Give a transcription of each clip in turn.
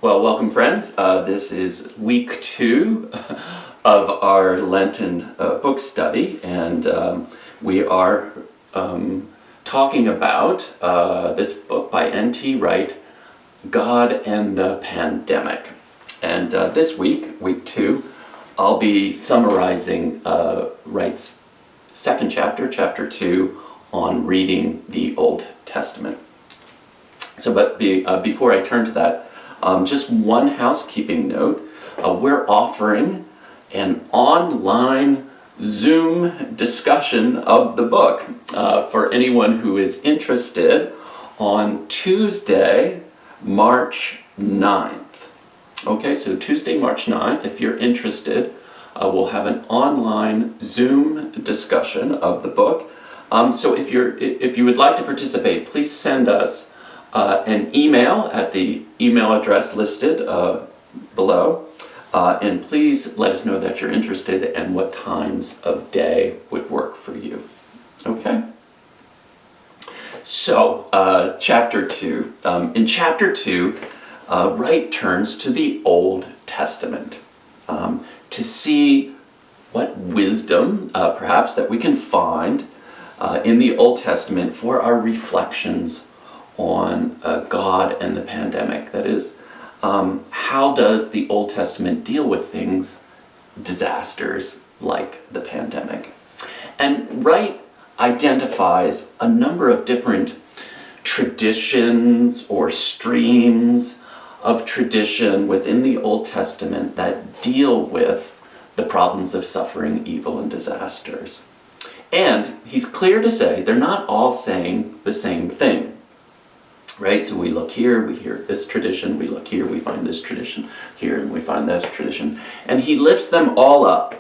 Well, welcome friends. This is week 2 of our Lenten book study, and we are talking about this book by NT Wright, God and the Pandemic. And this week, week 2, I'll be summarizing Wright's second chapter, chapter 2, on reading the Old Testament. So, but before I turn to that, just one housekeeping note. We're offering an online Zoom discussion of the book for anyone who is interested on Tuesday, March 9th. Okay, so Tuesday, March 9th, if you're interested, we'll have an online Zoom discussion of the book. So if you would like to participate, please send us an email at the email address listed below, and please let us know that you're interested and what times of day would work for you. Okay? So, chapter 2. In chapter 2, Wright turns to the Old Testament to see what wisdom, perhaps, that we can find in the Old Testament for our reflections on God and the pandemic. That is, how does the Old Testament deal with things, disasters like the pandemic? And Wright identifies a number of different traditions or streams of tradition within the Old Testament that deal with the problems of suffering, evil, and disasters. And he's clear to say they're not all saying the same thing. Right, so we look here, we hear this tradition, we look here, we find this tradition here, and we find this tradition. And he lifts them all up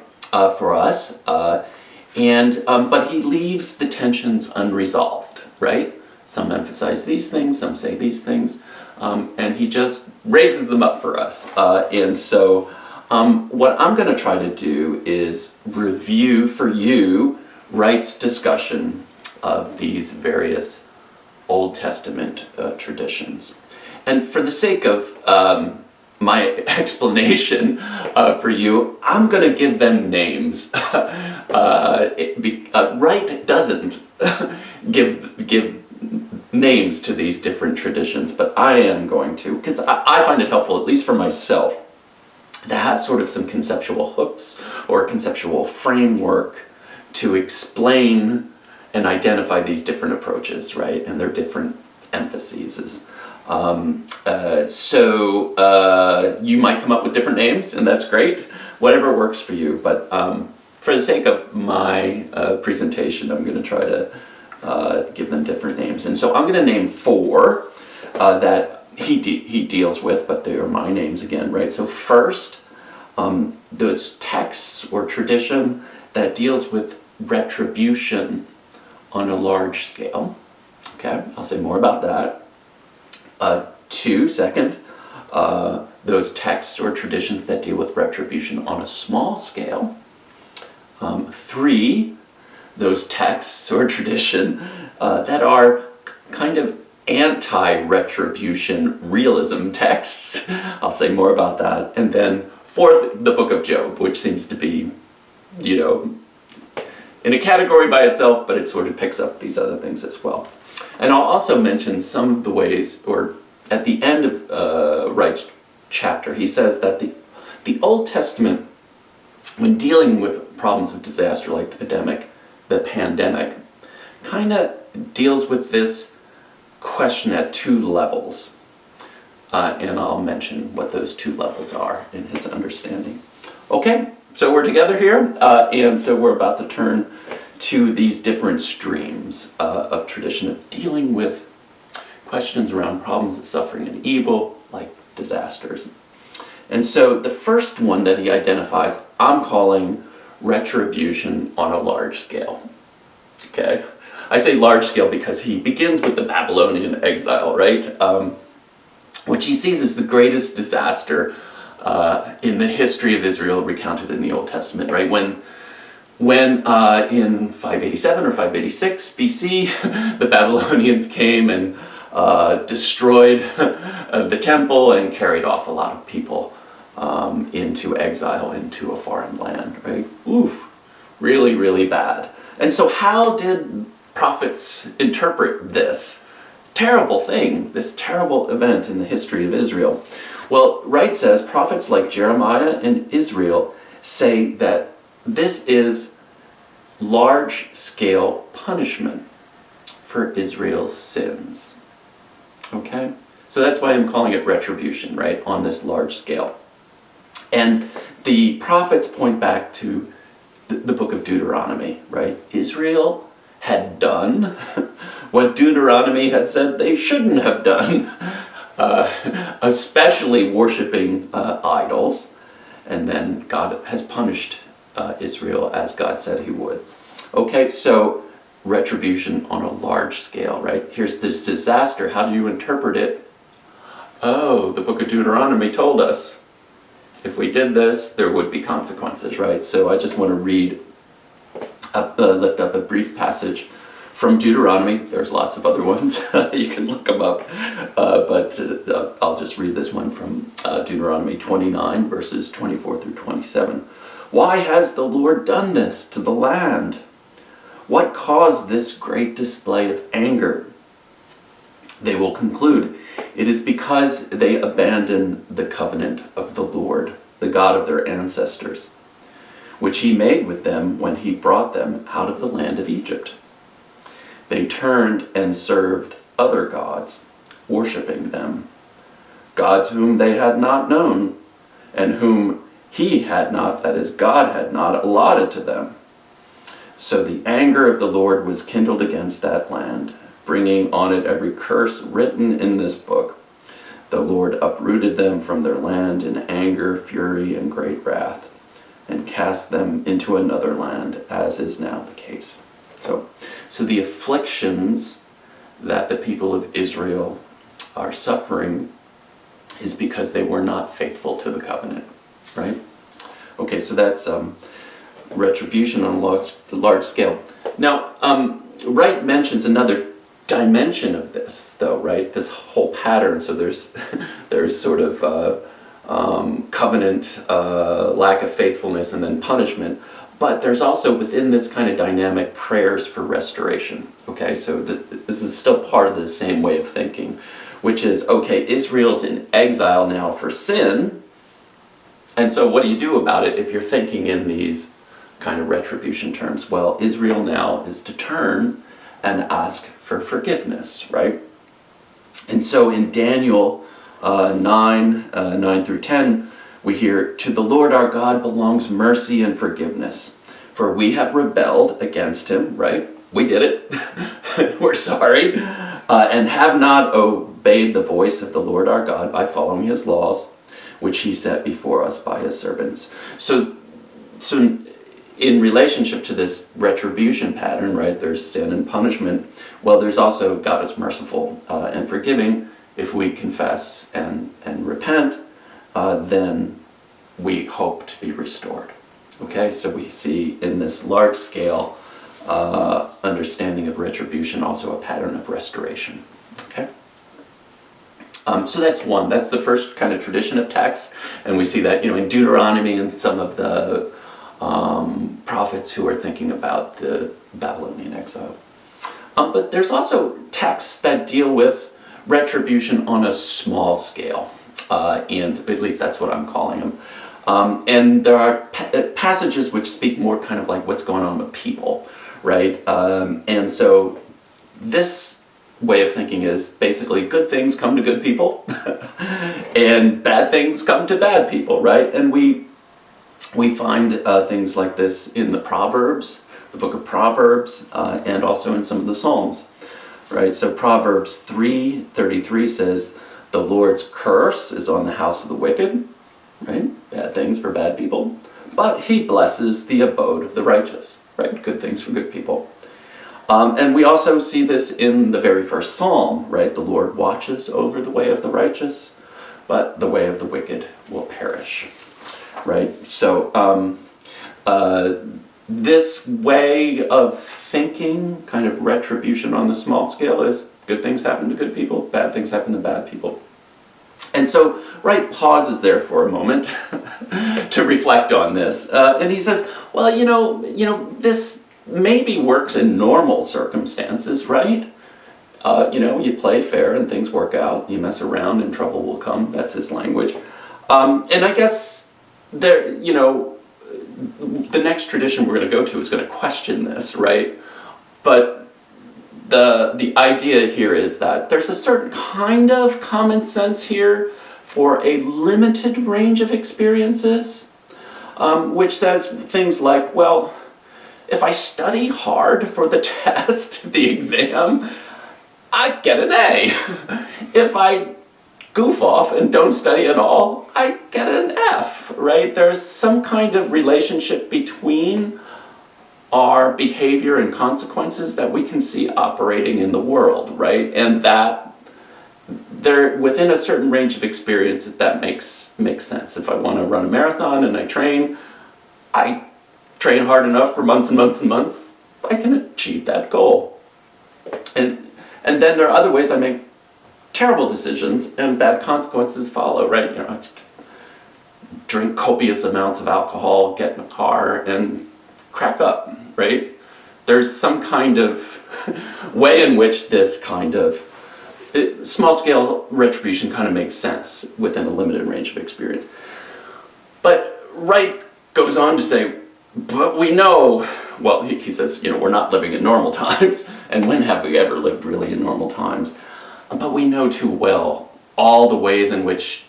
for us, but he leaves the tensions unresolved, right? Some emphasize these things, some say these things, and he just raises them up for us. And so what I'm going to try to do is review for you Wright's discussion of these various Old Testament traditions. And for the sake of my explanation for you, I'm going to give them names. Wright doesn't give names to these different traditions, but I am going to, because I find it helpful, at least for myself, to have sort of some conceptual hooks or conceptual framework to explain and identify these different approaches, right, and their different emphases. So you might come up with different names, and that's great, whatever works for you, but for the sake of my presentation, I'm going to try to give them different names. And so I'm going to name 4 that he deals with, but they are my names again, right? So first, those texts or tradition that deals with retribution on a large scale. Okay, I'll say more about that. 2, second, those texts or traditions that deal with retribution on a small scale. 3, those texts or tradition that are kind of anti-retribution realism texts. I'll say more about that. And then 4th, the book of Job, which seems to be, in a category by itself, but it sort of picks up these other things as well. And I'll also mention some of the ways, or at the end of Wright's chapter, he says that the Old Testament, when dealing with problems of disaster like the pandemic, kind of deals with this question at 2 levels. And I'll mention what those 2 levels are in his understanding. Okay? So we're together here, and so we're about to turn to these different streams of tradition of dealing with questions around problems of suffering and evil, like disasters. And so the first one that he identifies, I'm calling retribution on a large scale. Okay? I say large scale because he begins with the Babylonian exile, right? Which he sees as the greatest disaster in the history of Israel recounted in the Old Testament, right? When in 587 or 586 BC, the Babylonians came and destroyed the temple and carried off a lot of people into exile, into a foreign land, right? Oof, really, really bad. And so how did prophets interpret this terrible thing, this terrible event in the history of Israel? Well, Wright says prophets like Jeremiah and Israel say that this is large-scale punishment for Israel's sins. Okay? So that's why I'm calling it retribution, right? On this large scale. And the prophets point back to the book of Deuteronomy, right? Israel had done what Deuteronomy had said they shouldn't have done, especially worshiping idols. And then God has punished Israel as God said he would. Okay, so retribution on a large scale, right? Here's this disaster. How do you interpret it? Oh, the book of Deuteronomy told us if we did this, there would be consequences, right? So I just want to lift up a brief passage from Deuteronomy. There's lots of other ones. You can look them up. But I'll just read this one from Deuteronomy 29, verses 24 through 27. Why has the Lord done this to the land? What caused this great display of anger? They will conclude, it is because they abandoned the covenant of the Lord, the God of their ancestors, which he made with them when he brought them out of the land of Egypt. They turned and served other gods, worshiping them, gods whom they had not known, and whom he had not, that is, God had not allotted to them. So the anger of the Lord was kindled against that land, bringing on it every curse written in this book. The Lord uprooted them from their land in anger, fury, and great wrath, and cast them into another land, as is now the case. So the afflictions that the people of Israel are suffering is because they were not faithful to the covenant, right? Okay, so that's retribution on a large scale. Now, Wright mentions another dimension of this, though, right? This whole pattern. So there's sort of covenant, lack of faithfulness, and then punishment. But there's also within this kind of dynamic prayers for restoration. Okay, so this is still part of the same way of thinking, which is, okay, Israel's in exile now for sin. And so what do you do about it if you're thinking in these kind of retribution terms? Well, Israel now is to turn and ask for forgiveness, right? And so in Daniel 9 through 10, we hear, to the Lord our God belongs mercy and forgiveness, for we have rebelled against him, right? We did it. We're sorry. And have not obeyed the voice of the Lord our God by following his laws, which he set before us by his servants. So in relationship to this retribution pattern, right, there's sin and punishment. Well, there's also God is merciful and forgiving. If we confess and repent, then we hope to be restored. Okay, so we see in this large scale understanding of retribution also a pattern of restoration. Okay. So that's one. That's the first kind of tradition of texts, and we see that, you know, in Deuteronomy and some of the prophets who are thinking about the Babylonian exile. But there's also texts that deal with retribution on a small scale, and at least that's what I'm calling them. And there are passages which speak more kind of like what's going on with people, right? And so this way of thinking is basically good things come to good people and bad things come to bad people, right? And we find things like this in the Proverbs, the book of Proverbs, and also in some of the Psalms, right? So Proverbs 3:33 says, the Lord's curse is on the house of the wicked, right? Bad things for bad people. But he blesses the abode of the righteous, right? Good things for good people. And we also see this in the very first Psalm, right? The Lord watches over the way of the righteous, but the way of the wicked will perish, right? So this way of thinking, kind of retribution on the small scale, is Good things happen to good people, bad things happen to bad people. And so Wright pauses there for a moment to reflect on this, and he says, well, this maybe works in normal circumstances, right? You play fair and things work out. You mess around and trouble will come. That's his language. And I guess there, the next tradition we're going to go to is going to question this, right? But the idea here is that there's a certain kind of common sense here for a limited range of experiences, which says things like, well, if I study hard for the test, the exam, I get an A. If I goof off and don't study at all, I get an F, right? There's some kind of relationship between our behavior and consequences that we can see operating in the world, right? And that they're within a certain range of experience that makes sense. If I want to run a marathon and I train hard enough for months and months and months, I can achieve that goal. And then there are other ways I make terrible decisions and bad consequences follow, right? I drink copious amounts of alcohol, get in a car, and crack up, right? There's some kind of way in which this kind of small-scale retribution kind of makes sense within a limited range of experience. But Wright goes on to say, but we know, well, he says, we're not living in normal times, and when have we ever lived really in normal times? But we know too well all the ways in which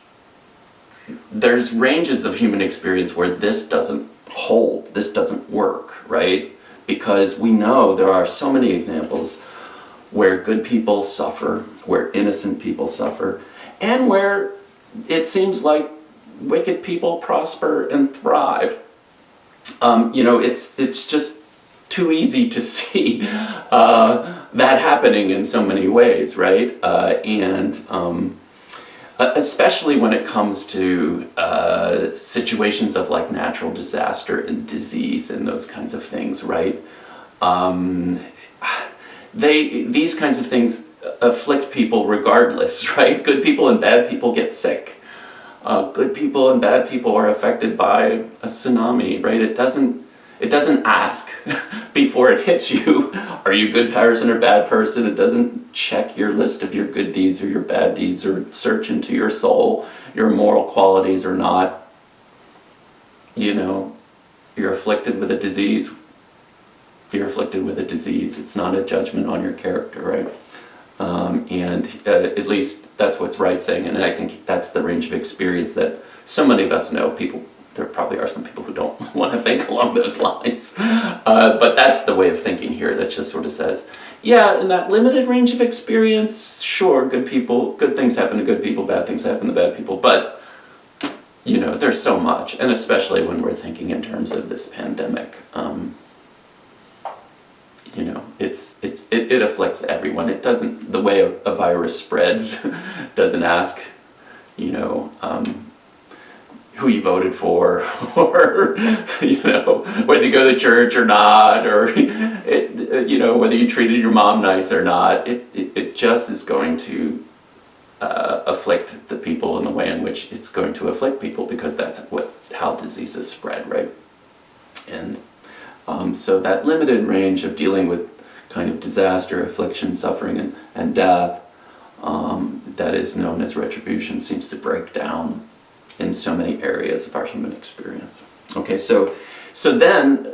there's ranges of human experience where this doesn't hold, this doesn't work, right? Because we know there are so many examples where good people suffer, where innocent people suffer, and where it seems like wicked people prosper and thrive. It's just too easy to see that happening in so many ways, right? Especially when it comes to situations of like natural disaster and disease and those kinds of things, right? These kinds of things afflict people regardless, right? Good people and bad people get sick. Good people and bad people are affected by a tsunami, right? It doesn't ask before it hits you, are you a good person or bad person? It doesn't check your list of your good deeds or your bad deeds or search into your soul, your moral qualities or not. You're afflicted with a disease. You're afflicted with a disease. It's not a judgment on your character, right? At least that's what's Wright saying, and I think that's the range of experience that so many of us know. There probably are some people who don't want to think along those lines, but that's the way of thinking here that just sort of says, yeah, in that limited range of experience, sure, good things happen to good people, bad things happen to bad people, but there's so much, and especially when we're thinking in terms of this pandemic, it afflicts everyone. It doesn't, the way a virus spreads doesn't ask, who you voted for, or, whether you go to church or not, or, whether you treated your mom nice or not. It just is going to afflict the people in the way in which it's going to afflict people, because that's how diseases spread, right? And so that limited range of dealing with kind of disaster, affliction, suffering, and death that is known as retribution seems to break down in so many areas of our human experience. Okay, so then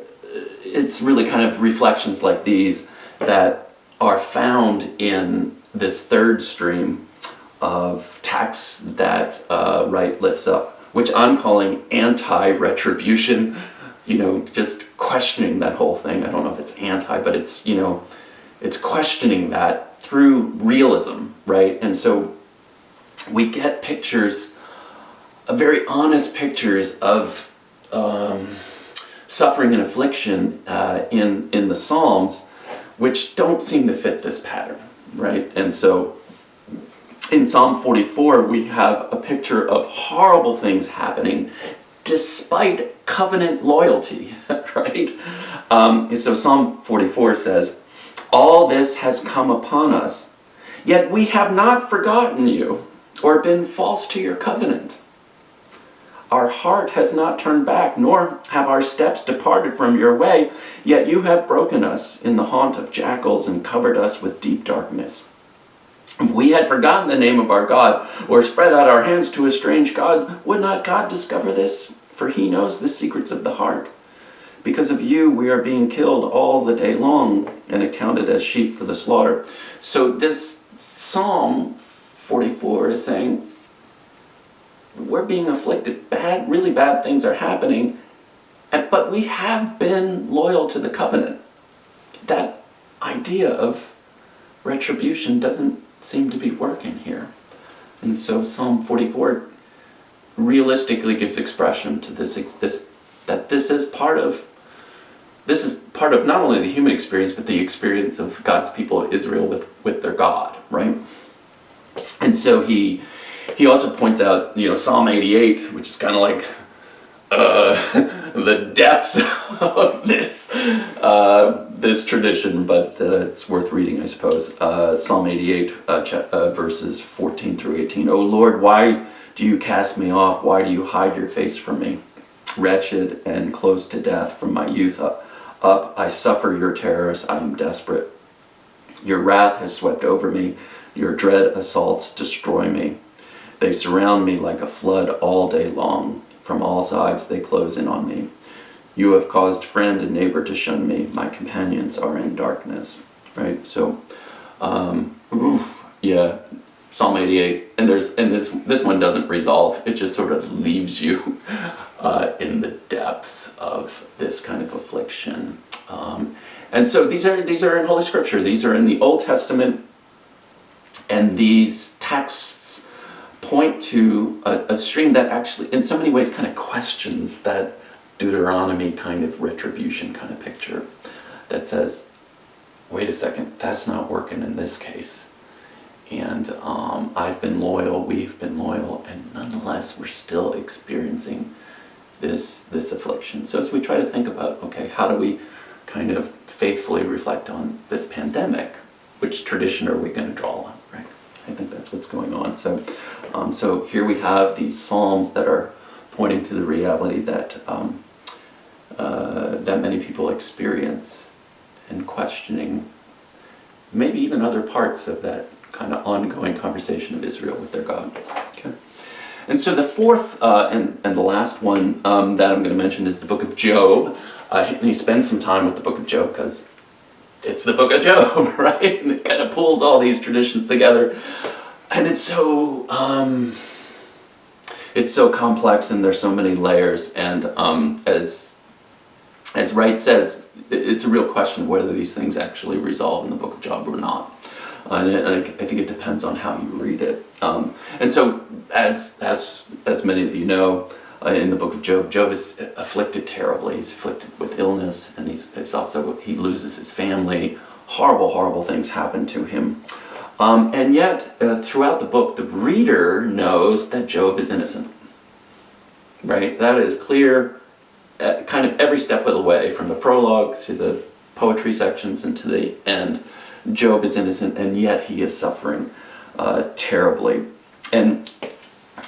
it's really kind of reflections like these that are found in this third stream of texts that Wright lifts up, which I'm calling anti-retribution. Just questioning that whole thing. I don't know if it's anti, but it's, it's questioning that through realism, right? And so we get pictures, very honest pictures of suffering and affliction in the Psalms, which don't seem to fit this pattern, right? And so in Psalm 44, we have a picture of horrible things happening despite covenant loyalty, right? So Psalm 44 says, all this has come upon us, Yet we have not forgotten you or been false to your covenant. Our heart has not turned back, nor have our steps departed from your way, yet you have broken us in the haunt of jackals and covered us with deep darkness. If we had forgotten the name of our God, or spread out our hands to a strange God, would not God discover this? For he knows the secrets of the heart. Because of you, we are being killed all the day long and accounted as sheep for the slaughter. So this Psalm 44 is saying, we're being afflicted. Really bad things are happening, but we have been loyal to the covenant. That idea of retribution doesn't seem to be working here. And so Psalm 44 realistically gives expression to this is part of not only the human experience, but the experience of God's people, Israel, with their God, right? And so he also points out, Psalm 88, which is kind of like the depths of this tradition, but it's worth reading, I suppose. Psalm 88, verses 14 through 18. O Lord, why do you cast me off? Why do you hide your face from me? Wretched and close to death from my youth up, I suffer your terrors, I am desperate. Your wrath has swept over me. Your dread assaults destroy me. They surround me like a flood all day long. From all sides they close in on me. You have caused friend and neighbor to shun me. My companions are in darkness. Right? So, Psalm 88, and this one doesn't resolve. It just sort of leaves you in the depths of this kind of affliction. And so these are in Holy Scripture. These are in the Old Testament, and these texts point to a stream that actually, in so many ways, kind of questions that Deuteronomy kind of retribution kind of picture that says, wait a second, that's not working in this case. And I've been loyal, we've been loyal, and nonetheless we're still experiencing this affliction. So as we try to think about, okay, how do we kind of faithfully reflect on this pandemic? Which tradition are we going to draw on, right? I think that's what's going on. So here we have these psalms that are pointing to the reality that that many people experience, and questioning maybe even other parts of that kind of ongoing conversation of Israel with their God. Okay. And so the fourth and the last one that I'm going to mention is the book of Job. And he spends some time with the book of Job because it's the book of Job, right? And it kind of pulls all these traditions together. And it's so complex, and there's so many layers. And as Wright says, it's a real question of whether these things actually resolve in the book of Job or not. And I think it depends on how you read it. And so, as many of you know, in the book of Job, Job is afflicted terribly. He's afflicted with illness, and he loses his family. Horrible things happen to him. And yet, throughout the book, the reader knows that Job is innocent. Right? That is clear kind of every step of the way, from the prologue to the poetry sections and to the end. Job is innocent, and yet he is suffering terribly. And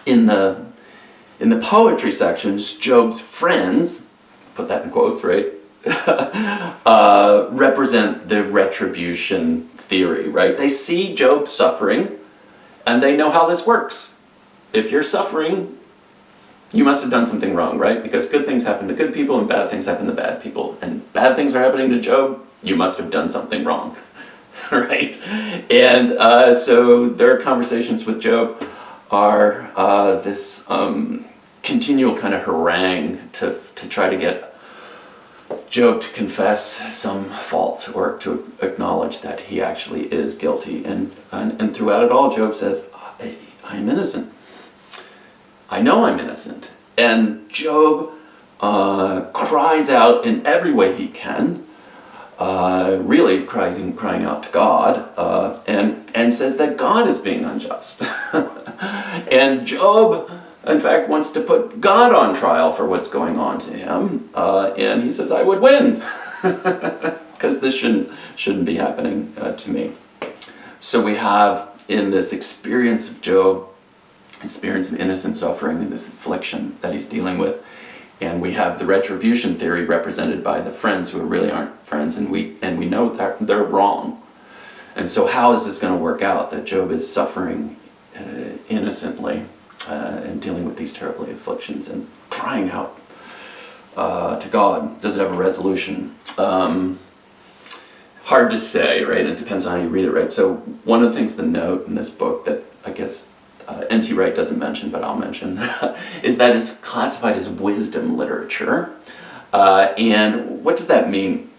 in the poetry sections, Job's friends, put that in quotes, right, represent the retribution theory, right? They see Job suffering, and they know how this works. If you're suffering, you must have done something wrong, right? Because good things happen to good people, and bad things happen to bad people. And bad things are happening to Job, you must have done something wrong. Right? And so their conversations with Job are this continual kind of harangue to try to get Job to confess some fault, or to acknowledge that he actually is guilty. And throughout it all, Job says, I'm innocent. I know I'm innocent. And Job cries out in every way he can, really crying out to God, and says that God is being unjust. And Job, in fact, wants to put God on trial for what's going on to him, and he says, I would win, because this shouldn't be happening to me. So we have in this experience of Job, experience of innocent suffering and this affliction that he's dealing with, and we have the retribution theory represented by the friends who really aren't friends, and we know that they're wrong. And so how is this going to work out, that Job is suffering innocently and dealing with these terrible afflictions and crying out to God? Does it have a resolution? Hard to say, right? It depends on how you read it, right? So one of the things to note in this book that I guess NT Wright doesn't mention, but I'll mention, is that it's classified as wisdom literature. And what does that mean?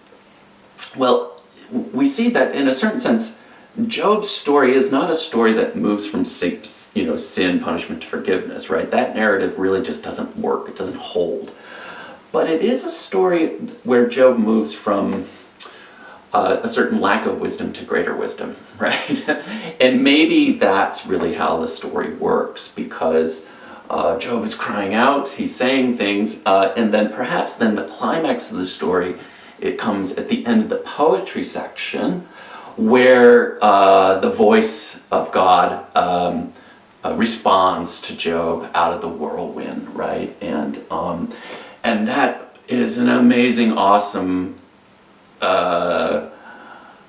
Well, we see that in a certain sense, Job's story is not a story that moves from sin, punishment to forgiveness, right? That narrative really just doesn't work. It doesn't hold. But it is a story where Job moves from a certain lack of wisdom to greater wisdom, right? And maybe that's really how the story works, because Job is crying out, he's saying things, and then perhaps the climax of the story, it comes at the end of the poetry section, where the voice of God responds to Job out of the whirlwind, right? And that is an amazing, awesome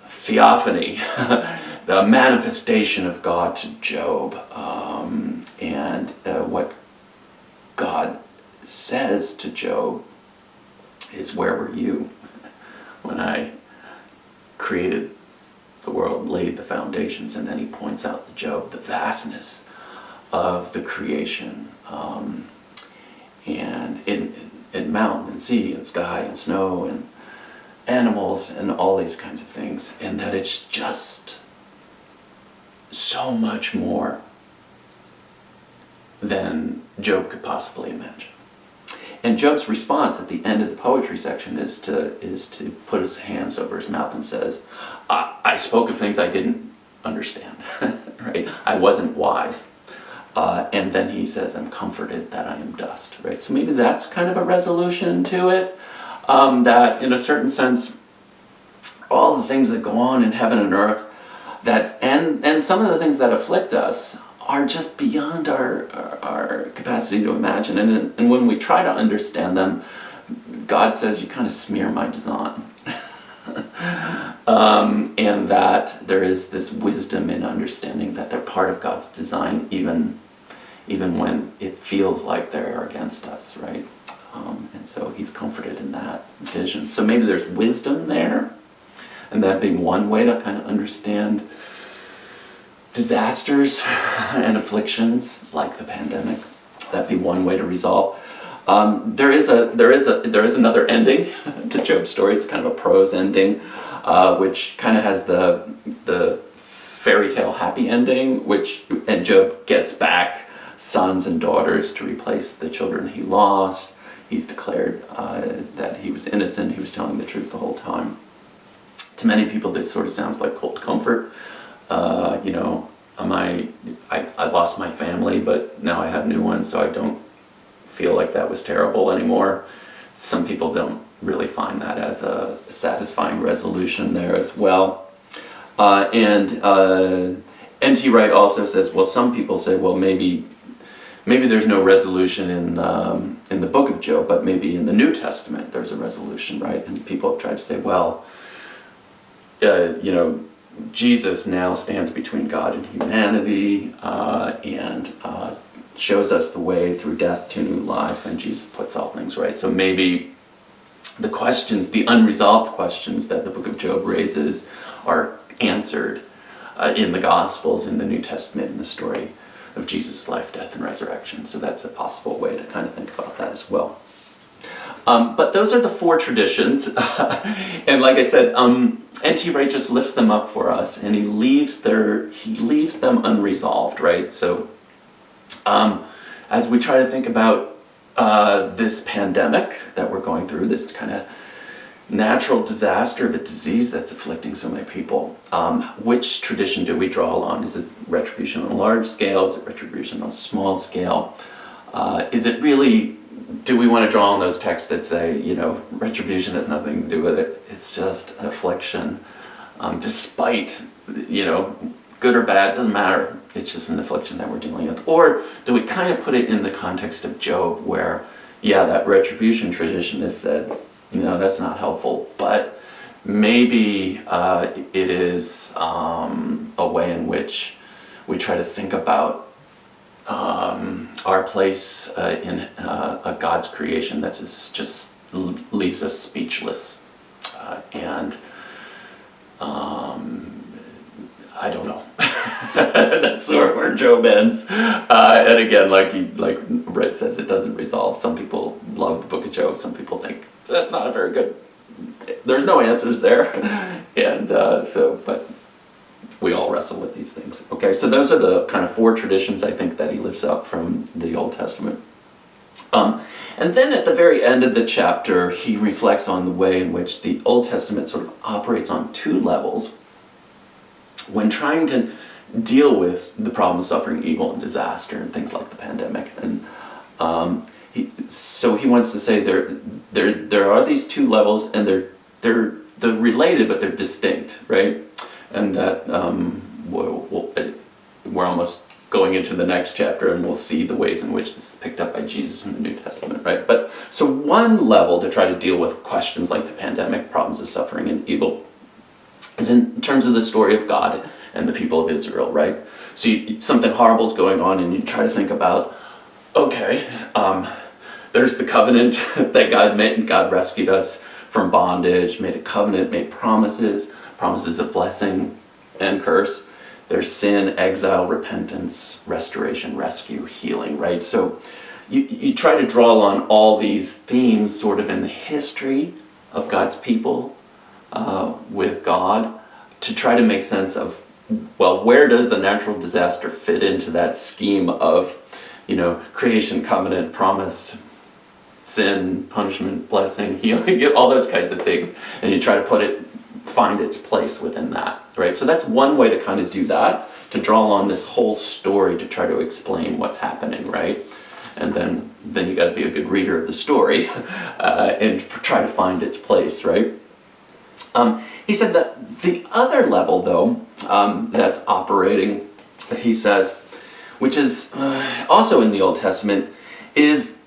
theophany, the manifestation of God to Job, and what God says to Job is, where were you when I created the world, laid the foundations? And then he points out to Job the vastness of the creation, and in mountain and sea and sky and snow and animals and all these kinds of things, and that it's just so much more than Job could possibly imagine. And Job's response at the end of the poetry section is to put his hands over his mouth and says, I spoke of things I didn't understand, right? I wasn't wise. And then he says, I'm comforted that I am dust, right? So maybe that's kind of a resolution to it. That in a certain sense, all the things that go on in heaven and earth, and some of the things that afflict us are just beyond our capacity to imagine. And when we try to understand them, God says, you kind of smear my design. And that there is this wisdom in understanding that they're part of God's design, even when it feels like they're against us, right? And so he's comforted in that vision. So maybe there's wisdom there, and that being one way to kind of understand disasters and afflictions like the pandemic. That'd be one way to resolve. There is another ending to Job's story. It's kind of a prose ending, which kind of has the fairy tale happy ending, and Job gets back sons and daughters to replace the children he lost. He's declared that he was innocent. He was telling the truth the whole time. To many people, this sort of sounds like cold comfort. I lost my family, but now I have new ones, so I don't feel like that was terrible anymore. Some people don't really find that as a satisfying resolution there as well. And NT Wright also says, well, some people say, well, maybe there's no resolution in the book of Job, but maybe in the New Testament there's a resolution, right? And people have tried to say, well, Jesus now stands between God and humanity, and shows us the way through death to new life, and Jesus puts all things right. So maybe the questions, the unresolved questions that the book of Job raises, are answered in the Gospels, in the New Testament, in the story of Jesus' life, death, and resurrection. So that's a possible way to kind of think about that as well. But those are the four traditions, and like I said, NT Wright just lifts them up for us, and he leaves them unresolved, right? So as we try to think about this pandemic that we're going through, this kind of natural disaster, the disease that's afflicting so many people, which tradition do we draw on? Is it retribution on a large scale? Is it retribution on a small scale? Is it really, do we want to draw on those texts that say, retribution has nothing to do with it, it's just an affliction, despite you know, good or bad, doesn't matter. It's just an affliction that we're dealing with. Or do we kind of put it in the context of Job where, yeah, that retribution tradition has said, you know, that's not helpful, but maybe it is a way in which we try to think about our place in God's creation that just leaves us speechless. And I don't know. That's sort of where Job ends. And again, like Red says, it doesn't resolve. Some people love the book of Job. Some people think that's not a very good. There's no answers there. And but we all wrestle with these things. Okay, so those are the kind of 4 traditions I think that he lifts up from the Old Testament. And then at the very end of the chapter, he reflects on the way in which the Old Testament sort of operates on 2 levels when trying to deal with the problem of suffering, evil, and disaster, and things like the pandemic. And so he wants to say there are these 2 levels, and they're related, but they're distinct, right? And that we're almost going into the next chapter, and we'll see the ways in which this is picked up by Jesus in the New Testament, right? But so one level to try to deal with questions like the pandemic, problems of suffering and evil, is in terms of the story of God and the people of Israel, right? So something horrible is going on, and you try to think about, okay, there's the covenant that God made, and God rescued us from bondage, made a covenant, made promises of blessing and curse. There's sin, exile, repentance, restoration, rescue, healing, right? So you try to draw on all these themes sort of in the history of God's people with God to try to make sense of, well, where does a natural disaster fit into that scheme of, you know, creation, covenant, promise, sin, punishment, blessing, healing, all those kinds of things. And you try to find its place within that, right? So that's one way to kind of do that, to draw on this whole story to try to explain what's happening, right? And then you got to be a good reader of the story and try to find its place, right? He said that the other level, though, that's operating, he says, which is also in the Old Testament, is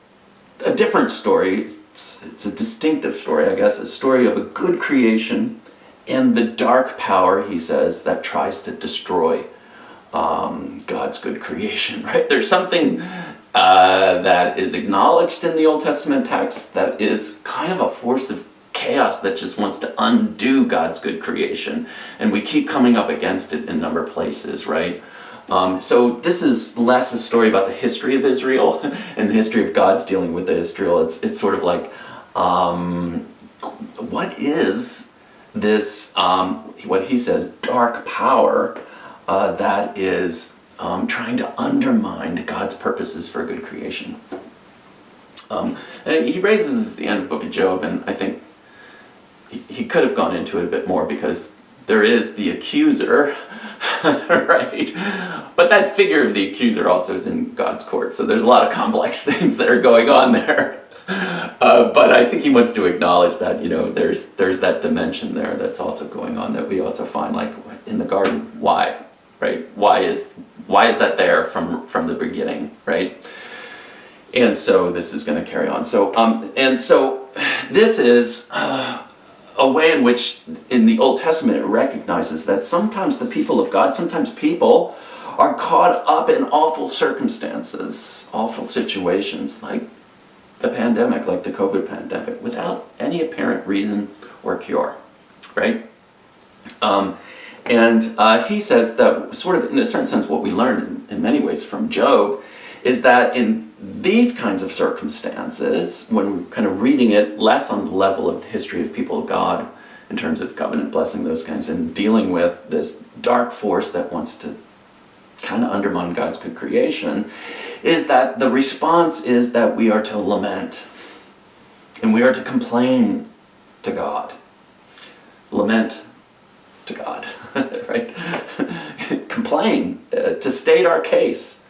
a different story. It's a distinctive story, I guess, a story of a good creation and the dark power, he says, that tries to destroy God's good creation, right? There's something that is acknowledged in the Old Testament text that is kind of a force of chaos that just wants to undo God's good creation. And we keep coming up against it in a number of places, right? So this is less a story about the history of Israel and the history of God's dealing with Israel. It's sort of like, what is this, what he says, dark power that is trying to undermine God's purposes for good creation? And he raises this at the end of the book of Job, and I think he could have gone into it a bit more because there is the accuser, right? But that figure of the accuser also is in God's court, so there's a lot of complex things that are going on there. But I think he wants to acknowledge that, you know, there's that dimension there that's also going on that we also find, like in the garden. Why, right? Why is that there from the beginning, right? And so this is going to carry on. So this is a way in which in the Old Testament it recognizes that sometimes the people of God, sometimes people are caught up in awful circumstances, awful situations, like the pandemic, like the COVID pandemic, without any apparent reason or cure, right? And he says that sort of, in a certain sense, what we learn in many ways from Job is that in these kinds of circumstances, when we're kind of reading it less on the level of the history of people of God, in terms of covenant blessing, those kinds, and dealing with this dark force that wants to kind of undermine God's good creation, is that the response is that we are to lament, and we are to complain to God. Lament to God, right? Complain, to state our case,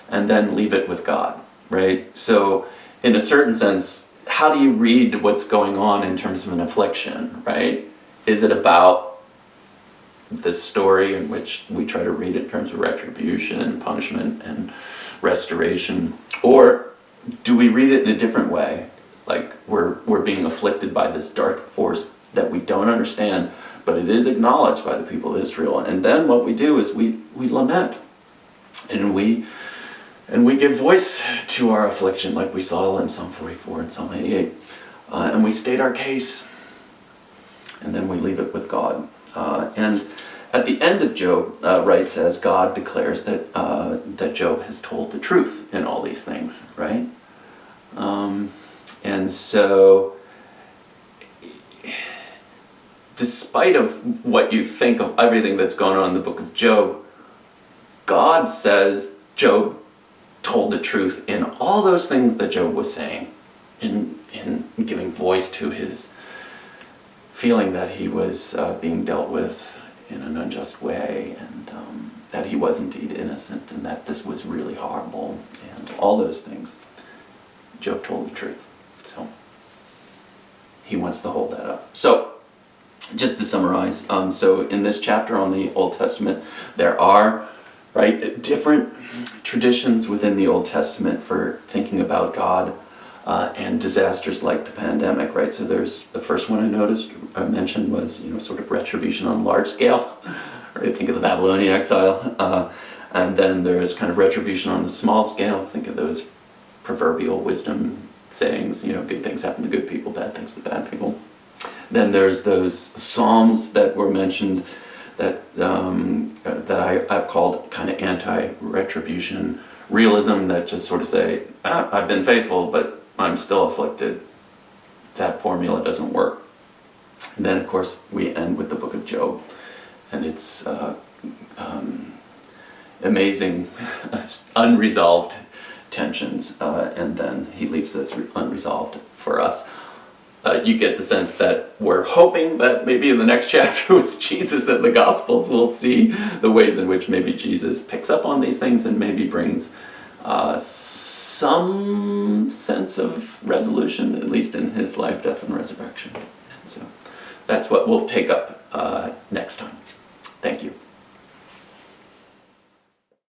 and then leave it with God, right? So, in a certain sense, how do you read what's going on in terms of an affliction, right? Is it about this story in which we try to read it in terms of retribution and punishment and restoration? Or do we read it in a different way? Like we're being afflicted by this dark force that we don't understand, but it is acknowledged by the people of Israel. And then what we do is we lament, and we give voice to our affliction, like we saw in Psalm 44 and Psalm 88. And we state our case, and then we leave it with God. And at the end of Job, Wright says, God declares that Job has told the truth in all these things, right? And so, despite of what you think of everything that's going on in the book of Job, God says Job told the truth in all those things that Job was saying, in giving voice to his feeling that he was being dealt with in an unjust way, and that he was indeed innocent, and that this was really horrible, and all those things. Job told the truth. So he wants to hold that up. So just to summarize, so in this chapter on the Old Testament, there are different traditions within the Old Testament for thinking about God and disasters like the pandemic, right? So there's the first one I mentioned was, sort of retribution on large scale, right? Think of the Babylonian exile. And then there's kind of retribution on the small scale. Think of those proverbial wisdom sayings, good things happen to good people, bad things to bad people. Then there's those psalms that were mentioned that I've called kind of anti-retribution realism, that just sort of say, I've been faithful, but I'm still afflicted. That formula doesn't work. And then, of course, we end with the book of Job, and it's amazing unresolved tensions, and then he leaves those unresolved for us. You get the sense that we're hoping that maybe in the next chapter with Jesus and the Gospels we'll see the ways in which maybe Jesus picks up on these things and maybe brings some sense of resolution, at least in his life, death, and resurrection. And so that's what we'll take up next time. Thank you.